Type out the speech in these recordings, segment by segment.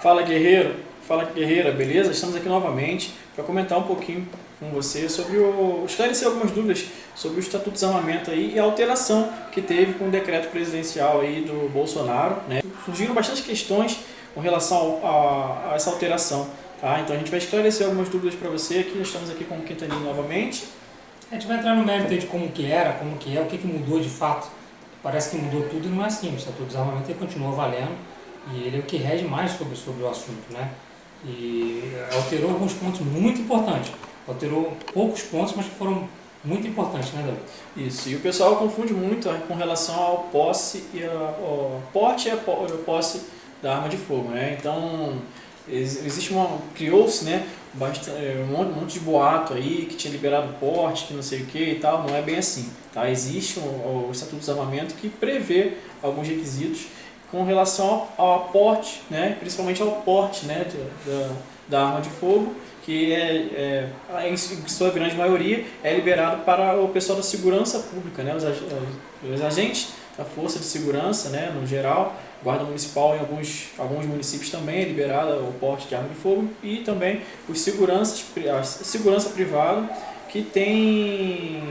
Fala guerreiro, fala guerreira, beleza? Estamos aqui novamente para comentar um pouquinho com você sobre esclarecer algumas dúvidas sobre o Estatuto do Desarmamento aí e a alteração que teve com o decreto presidencial aí do Bolsonaro, né? Surgiram bastante questões com relação a essa alteração, tá? Então a gente vai esclarecer algumas dúvidas para você aqui. Nós estamos aqui com o Quintanilha novamente. A gente vai entrar no mérito de como que era, como que é, o que mudou de fato. Parece que mudou tudo e não é assim. O Estatuto do Desarmamento ele continua valendo e ele é o que rege mais sobre o assunto, né? E alterou alguns pontos muito importantes. Alterou poucos pontos, mas que foram muito importantes, né, Davi? Isso, e o pessoal confunde muito com relação ao posse e ao porte e a posse da arma de fogo, né? Então, criou-se, né, um monte de boato aí que tinha liberado porte, que não sei o que e tal. Não é bem assim, tá? Existe o Estatuto do Desarmamento que prevê alguns requisitos com relação ao porte, né, principalmente ao porte, né, da arma de fogo, que em sua grande maioria é liberado para o pessoal da segurança pública, né, os agentes da força de segurança, né, no geral, guarda municipal em alguns municípios também é liberada o porte de arma de fogo, e também a segurança privada, que tem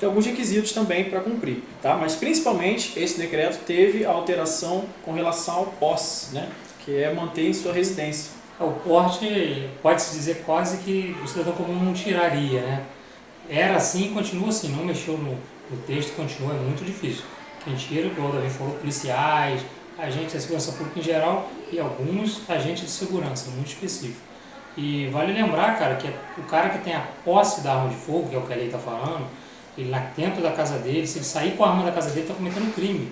alguns requisitos também para cumprir, tá? Mas principalmente esse decreto teve a alteração com relação ao posse, né, que é manter em sua residência. O porte pode-se dizer quase que o cidadão comum não tiraria, né? Era assim e continua assim, não mexeu no texto, continua, é muito difícil. Quem tira, igual o Davi falou, policiais, agentes da segurança pública em geral e alguns agentes de segurança, muito específico. E vale lembrar, cara, que o cara que tem a posse da arma de fogo, que é o que a lei está falando, ele lá dentro da casa dele, se ele sair com a arma da casa dele, está cometendo um crime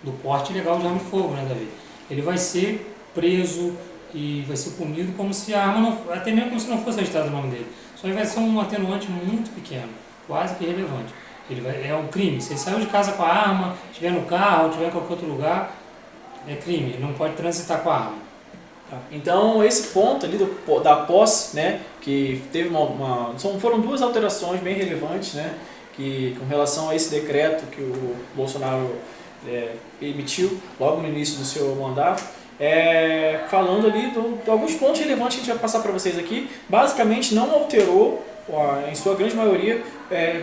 do porte ilegal de arma de fogo, né, Davi? Ele vai ser preso e vai ser punido como se a arma não, até mesmo como se não fosse registrado o nome dele. Só que vai ser um atenuante muito pequeno, quase que irrelevante. É um crime. Se ele saiu de casa com a arma, estiver no carro, estiver em qualquer outro lugar, é crime. Ele não pode transitar com a arma. Tá. Então esse ponto ali da posse, né, que teve foram duas alterações bem relevantes, né, que com relação a esse decreto que o Bolsonaro emitiu logo no início do seu mandato. Falando ali de alguns pontos relevantes que a gente vai passar para vocês aqui. Basicamente não alterou, em sua grande maioria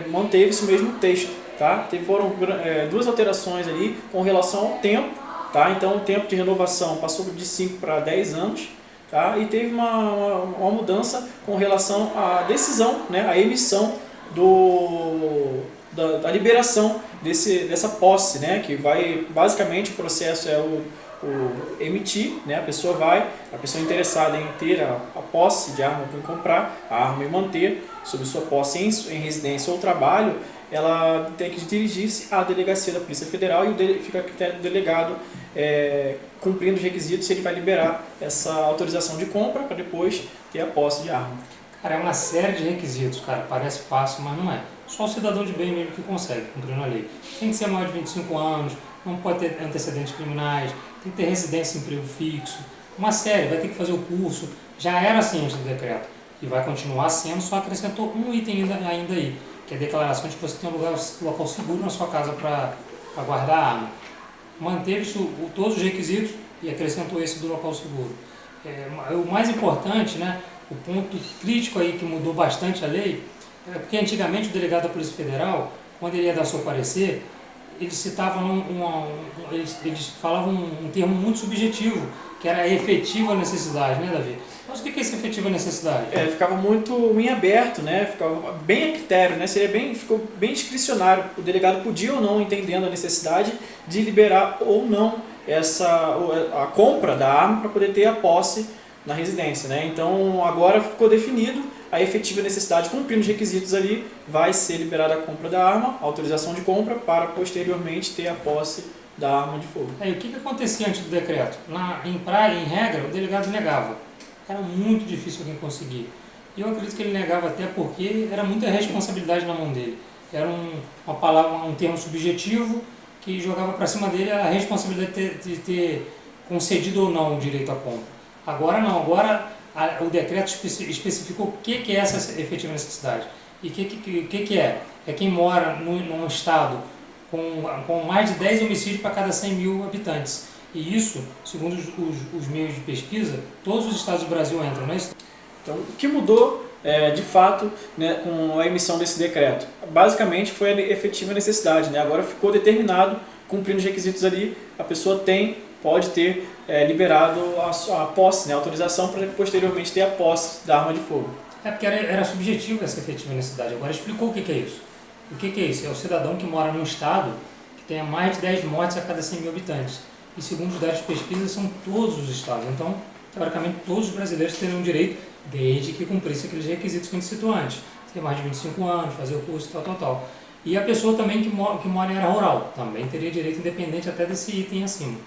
manteve esse mesmo texto, tá? Foram duas alterações ali com relação ao tempo, tá? Então o tempo de renovação passou de 5 para 10 anos, tá? E teve uma mudança com relação à decisão, né? A emissão da liberação dessa posse, né? Que vai, basicamente o processo emitir, né? A pessoa interessada em ter a posse de arma, em comprar a arma e manter sob sua posse em residência ou trabalho, ela tem que dirigir-se à delegacia da Polícia Federal e fica o delegado cumprindo os requisitos, se ele vai liberar essa autorização de compra para depois ter a posse de arma. Cara, é uma série de requisitos, cara, parece fácil, mas não é. Só o cidadão de bem mesmo que consegue, cumprindo a lei. Tem que ser maior de 25 anos, não pode ter antecedentes criminais, tem que ter residência e emprego fixo, uma série, vai ter que fazer o curso. Já era assim antes do decreto e vai continuar sendo, só acrescentou um item ainda aí, que é a declaração de que você tem um local seguro na sua casa para guardar a arma. Manteve todos os requisitos e acrescentou esse do local seguro. O mais importante, né, o ponto crítico aí que mudou bastante a lei, é porque antigamente o delegado da Polícia Federal, quando ele ia dar seu parecer, eles falavam um termo muito subjetivo, que era a efetiva necessidade, né, Davi? Mas o que é essa efetiva necessidade? Ficava muito em aberto, né? Ficava bem a critério, né? Ficou bem discricionário. O delegado podia ou não, entendendo a necessidade, de liberar ou não a compra da arma para poder ter a posse na residência, né? Então agora ficou definido a efetiva necessidade, cumprindo os requisitos ali, vai ser liberada a compra da arma, a autorização de compra, para posteriormente ter a posse da arma de fogo. E o que acontecia antes do decreto? Em regra, o delegado negava. Era muito difícil alguém conseguir. E eu acredito que ele negava até porque era muita responsabilidade na mão dele. Era um termo subjetivo que jogava para cima dele a responsabilidade de ter concedido ou não o direito à compra. Agora não, agora o decreto especificou o que é essa efetiva necessidade. E o que é? É quem mora num estado com mais de 10 homicídios para cada 100 mil habitantes. E isso, segundo os meios de pesquisa, todos os estados do Brasil entram, não é isso? Então, o que mudou de fato, né, com a emissão desse decreto? Basicamente foi a efetiva necessidade, né? Agora ficou determinado, cumprindo os requisitos ali, a pessoa pode ter liberado a posse, né, a autorização para posteriormente ter a posse da arma de fogo. É porque era subjetivo essa efetiva necessidade. Agora explicou o que é isso. O que é isso? É o cidadão que mora num estado que tenha mais de 10 mortes a cada 100 mil habitantes. E segundo os dados de pesquisa, são todos os estados. Então, teoricamente, todos os brasileiros teriam direito, desde que cumprisse aqueles requisitos que a gente citou antes. Ter mais de 25 anos, fazer o curso, tal. E a pessoa também que mora em área rural, também teria direito independente até desse item acima.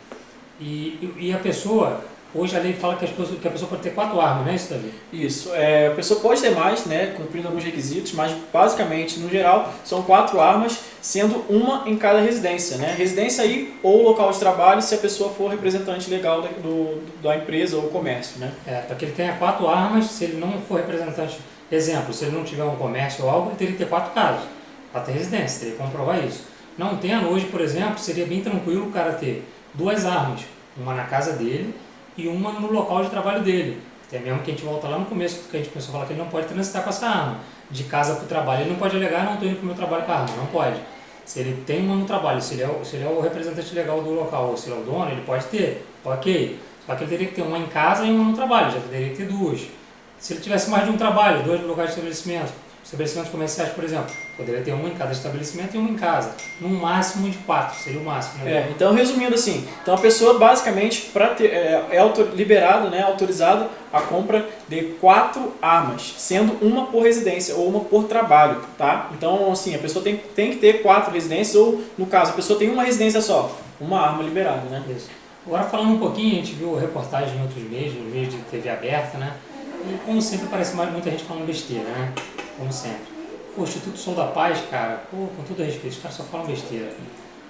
E a pessoa, hoje a lei fala que a pessoa pode ter 4 armas, né, isso, Davi? Isso, a pessoa pode ter mais, né, cumprindo alguns requisitos, mas basicamente, no geral, são 4 armas, sendo uma em cada residência, né? Residência aí ou local de trabalho, se a pessoa for representante legal da empresa ou comércio, né? Para que ele tenha 4 armas, se ele não for representante, exemplo, se ele não tiver um comércio ou algo, ele teria que ter 4 casas, para ter residência, teria que comprovar isso. Não tendo hoje, por exemplo, seria bem tranquilo o cara ter 2 armas, uma na casa dele e uma no local de trabalho dele. Até mesmo que a gente volta lá no começo, que a gente começou a falar que ele não pode transitar com essa arma. De casa para o trabalho, ele não pode alegar, não estou indo para o meu trabalho com a arma, não pode. Se ele tem uma no trabalho, se ele é o representante legal do local, ou se ele é o dono, ele pode ter, ok. Só que ele teria que ter uma em casa e uma no trabalho, já teria que ter 2. Se ele tivesse mais de um trabalho, 2 no lugar de estabelecimento, estabelecimentos comerciais, por exemplo, poderia ter uma em cada estabelecimento e uma em casa. No máximo de 4, seria o máximo. Né? Então, resumindo assim, então a pessoa basicamente liberado, né, autorizado a compra de 4 armas, sendo uma por residência ou uma por trabalho, tá? Então, assim, a pessoa tem que ter 4 residências ou, no caso, a pessoa tem uma residência só, uma arma liberada, né? Isso. Agora, falando um pouquinho, a gente viu reportagem em outros meios, no meio de TV aberta, né? E, como sempre, parece muita gente falando besteira, né? Como sempre. O Instituto Sou da Paz, cara, com todo respeito, os caras só falam besteira.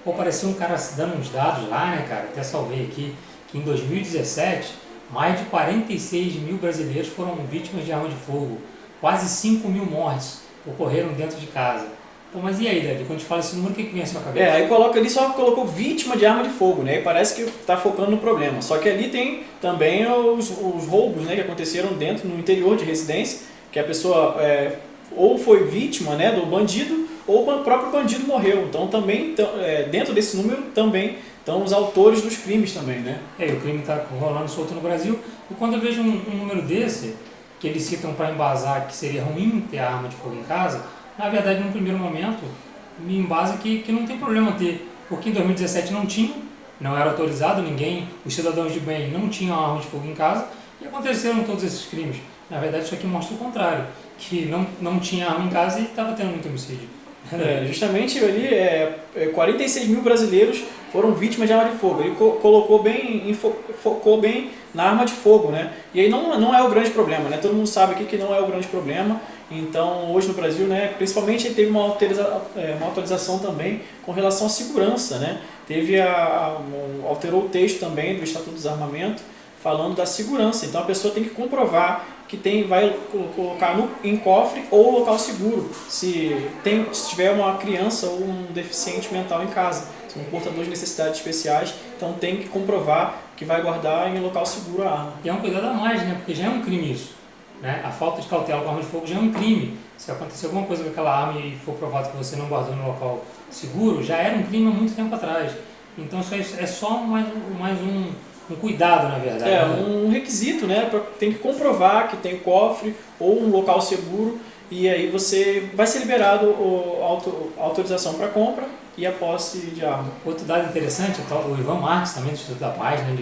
Pô, parecia um cara dando uns dados lá, né, cara? Até salvei aqui, que em 2017, mais de 46 mil brasileiros foram vítimas de arma de fogo. Quase 5 mil mortes ocorreram dentro de casa. Pô, mas e aí, Davi, quando a gente fala esse número, o que vem à sua cabeça? Aí coloca ali, só colocou vítima de arma de fogo, né? E parece que está focando no problema. Só que ali tem também os roubos, né, que aconteceram no interior de residência, que a pessoa ou foi vítima, né, do bandido, ou o próprio bandido morreu. Então também, dentro desse número, também estão os autores dos crimes também, né? O crime está rolando solto no Brasil. E quando eu vejo um número desse, que eles citam para embasar que seria ruim ter arma de fogo em casa, na verdade, num primeiro momento, me embasa que não tem problema ter, porque em 2017 não tinha, não era autorizado, os cidadãos de bem não tinham arma de fogo em casa, e aconteceram todos esses crimes. Na verdade, isso aqui mostra o contrário, que não tinha arma em casa e estava tendo muito homicídio. Justamente ali, 46 mil brasileiros foram vítimas de arma de fogo. Ele focou bem na arma de fogo, né? E aí não é o grande problema, né? Todo mundo sabe aqui que não é o grande problema. Então, hoje no Brasil, né, principalmente teve uma atualização também com relação à segurança, né? Alterou o texto também do Estatuto do Desarmamento, falando da segurança. Então, a pessoa tem que comprovar que vai colocar em cofre ou local seguro, se tiver uma criança ou um deficiente mental em casa, se um portador de necessidades especiais, então tem que comprovar que vai guardar em local seguro a arma. E é um cuidado a mais, né? Porque já é um crime isso. Né? A falta de cautela com arma de fogo já é um crime. Se acontecer alguma coisa com aquela arma e for provado que você não guardou no local seguro, já era um crime há muito tempo atrás. Então isso é só mais um cuidado, na verdade. Um requisito, né? Tem que comprovar que tem cofre ou um local seguro, e aí você vai ser liberado a autorização para compra e a posse de arma. Outro dado interessante, o Ivan Marques, também do Instituto da Paz, né?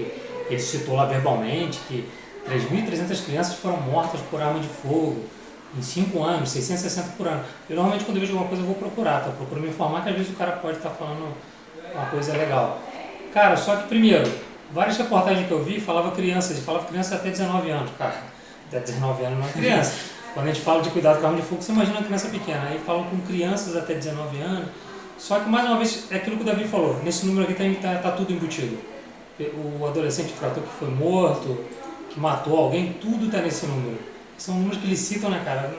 Ele citou lá verbalmente que 3.300 crianças foram mortas por arma de fogo em 5 anos, 660 por ano. Eu normalmente, quando eu vejo alguma coisa, eu vou procurar, tá? Procuro me informar, que às vezes o cara pode estar falando uma coisa legal. Cara, só que primeiro, várias reportagens que eu vi falavam crianças até 19 anos. Cara, até 19 anos não é criança. Quando a gente fala de cuidado com arma de fogo, você imagina uma criança pequena. Aí falam com crianças até 19 anos. Só que, mais uma vez, é aquilo que o Davi falou. Nesse número aqui tá tudo embutido. O adolescente infrator que foi morto, que matou alguém, tudo está nesse número. São números que eles citam, né, cara?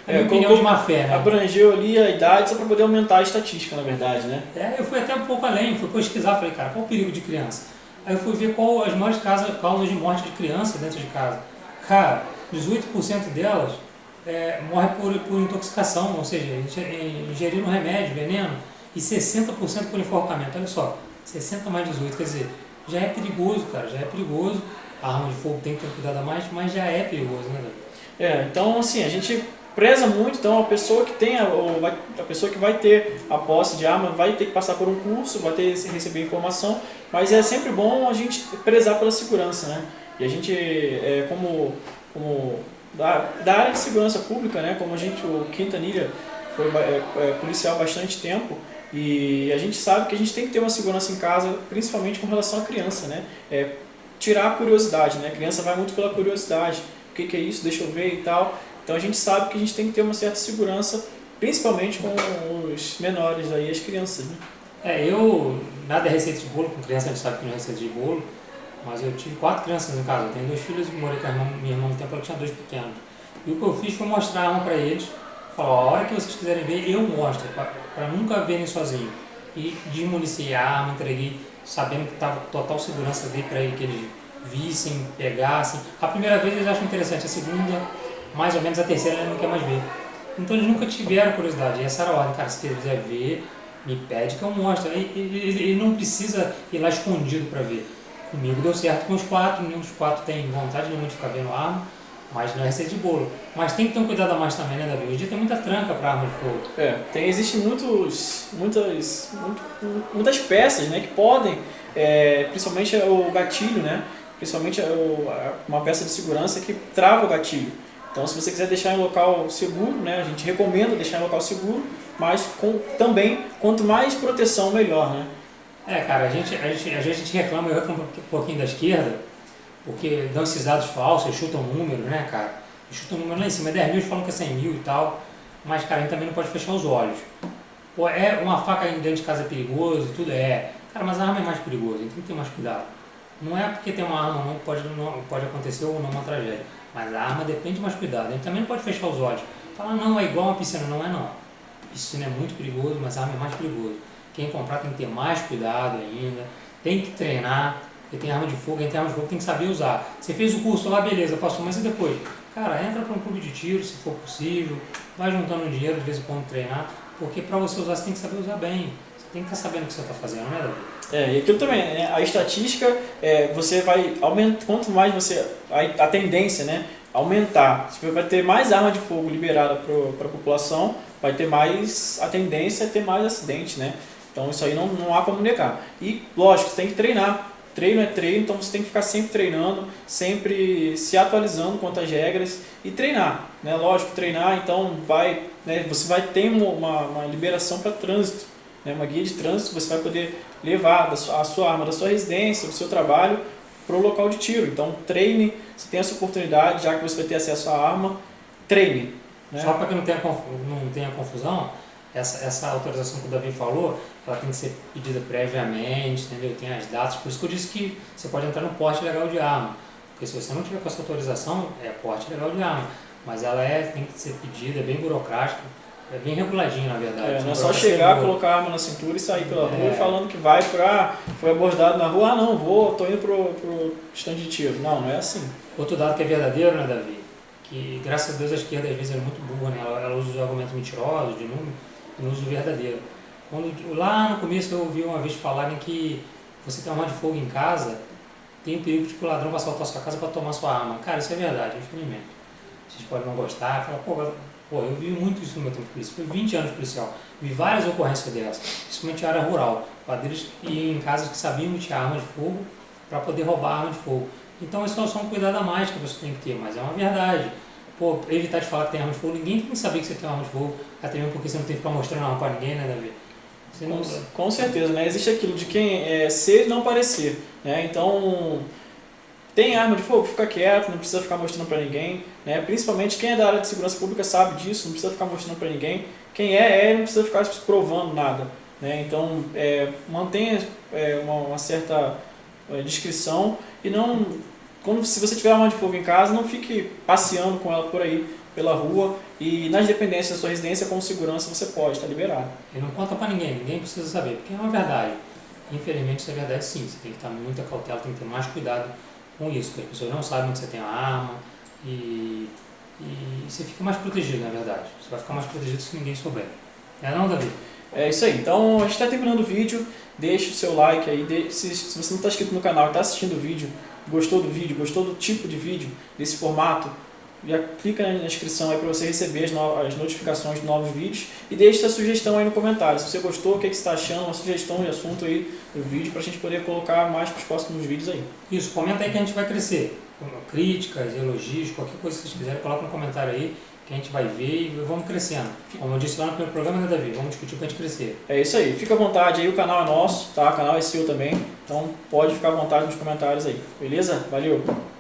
É minha opinião de má fé, né? Abrangeu ali a idade só para poder aumentar a estatística, na verdade, né? Eu fui até um pouco além, fui pesquisar, falei, cara, qual o perigo de criança? Aí eu fui ver qual as maiores causas de morte de criança dentro de casa. Cara, 18% delas morre por intoxicação, ou seja, ingeriram remédio, veneno, e 60% por enforcamento. Olha só, 60 mais 18, quer dizer, já é perigoso, cara, já é perigoso. A arma de fogo tem que ter cuidado a mais, mas já é perigoso, né, Davi? Então assim, a gente preza muito, então a pessoa que tem a pessoa que vai ter a posse de arma vai ter que passar por um curso, vai ter que receber informação, mas é sempre bom a gente prezar pela segurança, né? E a gente, como da área de segurança pública, né? Como o Quintanilha foi policial há bastante tempo, e a gente sabe que a gente tem que ter uma segurança em casa, principalmente com relação à criança, né? Tirar a curiosidade, né? A criança vai muito pela curiosidade, o que é isso, deixa eu ver e tal. Então a gente sabe que a gente tem que ter uma certa segurança, principalmente com os menores aí, as crianças, né? Nada é receita de bolo, com criança a gente sabe que não é receita de bolo, mas eu tive 4 crianças em casa, eu tenho 2 filhos e morei com minha irmã no tempo, ela tinha 2 pequenos. E o que eu fiz foi mostrar a arma para eles, falar, ó, a hora que vocês quiserem ver, eu mostro, para nunca verem sozinho. E desmuniciei a arma, entreguei, sabendo que estava total segurança dele para ele, que eles vissem, pegassem. A primeira vez eles acham interessante, a segunda, mais ou menos, a terceira ele não quer mais ver. Então eles nunca tiveram curiosidade, e essa era a ordem, cara, se ele quiser ver, me pede que eu mostre. Ele não precisa ir lá escondido para ver. Comigo deu certo com os 4, nenhum dos 4 tem vontade nenhuma de ficar vendo arma, mas não é receita de bolo. Mas tem que ter um cuidado a mais também, né, Davi? Hoje em dia tem muita tranca para arma de fogo. Existem muitas peças, né, que podem, principalmente o gatilho, né? Principalmente uma peça de segurança que trava o gatilho. Então, se você quiser deixar em local seguro, né, a gente recomenda deixar em local seguro, mas também, quanto mais proteção, melhor, né? Cara, às vezes a gente reclama, eu reclamo um pouquinho da esquerda, porque dão esses dados falsos, eles chutam um número, né, cara? Eles chutam um número lá em cima, 10 mil, eles falam que é 100 mil e tal, mas, cara, a gente também não pode fechar os olhos. Pô, uma faca dentro de casa é perigoso, tudo Cara, mas a arma é mais perigosa, a gente tem que ter mais cuidado. Não é porque tem uma arma não pode acontecer ou não uma tragédia, mas a arma depende de mais cuidado. A gente também não pode fechar os olhos. Falar, não, é igual uma piscina. Não é não. Piscina é muito perigoso, mas a arma é mais perigoso. Quem comprar tem que ter mais cuidado ainda, tem que treinar, porque tem arma de fogo, tem que saber usar. Você fez o curso lá, beleza, passou, mas e depois? Cara, entra para um clube de tiro, se for possível, vai juntando dinheiro de vez em quando treinar, porque para você usar, você tem que saber usar bem. Você tem que estar sabendo o que você está fazendo, né, Davi? E aquilo também, né? A estatística, você vai aumentar, quanto mais a tendência, né, aumentar, você vai ter mais arma de fogo liberada para a população, vai ter mais, a tendência é ter mais acidente, né? Então isso aí não há como negar. E lógico, você tem que treinar. Treino é treino, então você tem que ficar sempre treinando, sempre se atualizando quanto às regras e treinar, né? Lógico, treinar, então você vai ter uma liberação para trânsito, né? Uma guia de trânsito, você vai poder levar a sua arma da sua residência, do seu trabalho, para o local de tiro. Então treine, você tem essa oportunidade, já que você vai ter acesso à arma, treine. Né? Só para que não tenha confusão, essa autorização que o Davi falou, ela tem que ser pedida previamente, entendeu? Tem as datas, por isso que eu disse que você pode entrar no porte legal de arma, porque se você não tiver com essa autorização, é porte legal de arma, mas ela tem que ser pedida, é bem burocrática, é bem reguladinho na verdade. Não é só chegar, colocar a arma na cintura e sair pela rua falando que foi abordado na rua, tô indo pro stand de tiro. Não é assim. Outro dado que é verdadeiro, né, Davi? Que graças a Deus a esquerda às vezes é muito burra, né? Ela usa os argumentos mentirosos, de número, e não usa o verdadeiro. Lá no começo eu ouvi uma vez falarem que você tem uma arma de fogo em casa, tem o perigo de que o ladrão vai assaltar a sua casa para tomar sua arma. Cara, isso é verdade, infelizmente. Vocês podem não gostar, falar, eu vi muito isso no meu tempo de polícia, foi 20 anos de policial, vi várias ocorrências dessas, principalmente em área rural, quadrilhas que iam em casas que sabiam emitir arma de fogo para poder roubar a arma de fogo. Então isso é só um cuidado a mais que você tem que ter, mas é uma verdade. Evitar de falar que tem arma de fogo, ninguém tem que saber que você tem arma de fogo, até mesmo porque você não tem que ficar mostrando arma para ninguém, né, Davi? Com certeza, né? Existe aquilo de quem ser e não parecer, né? Então, tem arma de fogo, fica quieto, não precisa ficar mostrando para ninguém, né? Principalmente quem é da área de segurança pública sabe disso, não precisa ficar mostrando para ninguém. Quem não precisa ficar provando nada, né? Então, mantenha uma certa discrição e se você tiver arma de fogo em casa, não fique passeando com ela por aí, pela rua, e nas dependências da sua residência, com segurança, você pode, está liberado. E não conta para ninguém precisa saber, porque é uma verdade. infelizmente isso é verdade sim. Você tem que estar muita cautela, tem que ter mais cuidado com isso, porque as pessoas não sabem que você tem uma arma e você fica mais protegido, na verdade. Você vai ficar mais protegido se ninguém souber. Não, Davi? É isso aí. Então, a gente está terminando o vídeo. Deixe o seu like aí. Se você não está inscrito no canal e está assistindo o vídeo, gostou do tipo de vídeo, desse formato, já clica na descrição aí para você receber as notificações de novos vídeos e deixe sua sugestão aí no comentário. Se você gostou, o que você está achando, uma sugestão de assunto aí do vídeo para a gente poder colocar mais para os próximos vídeos aí. Isso, comenta aí que a gente vai crescer. Críticas, elogios, qualquer coisa que vocês quiserem, coloca no comentário aí que a gente vai ver e vamos crescendo. Como eu disse lá no primeiro programa, né, Davi? Vamos discutir para a gente crescer. É isso aí. Fica à vontade aí, o canal é nosso, tá? O canal é seu também. Então pode ficar à vontade nos comentários aí. Beleza? Valeu!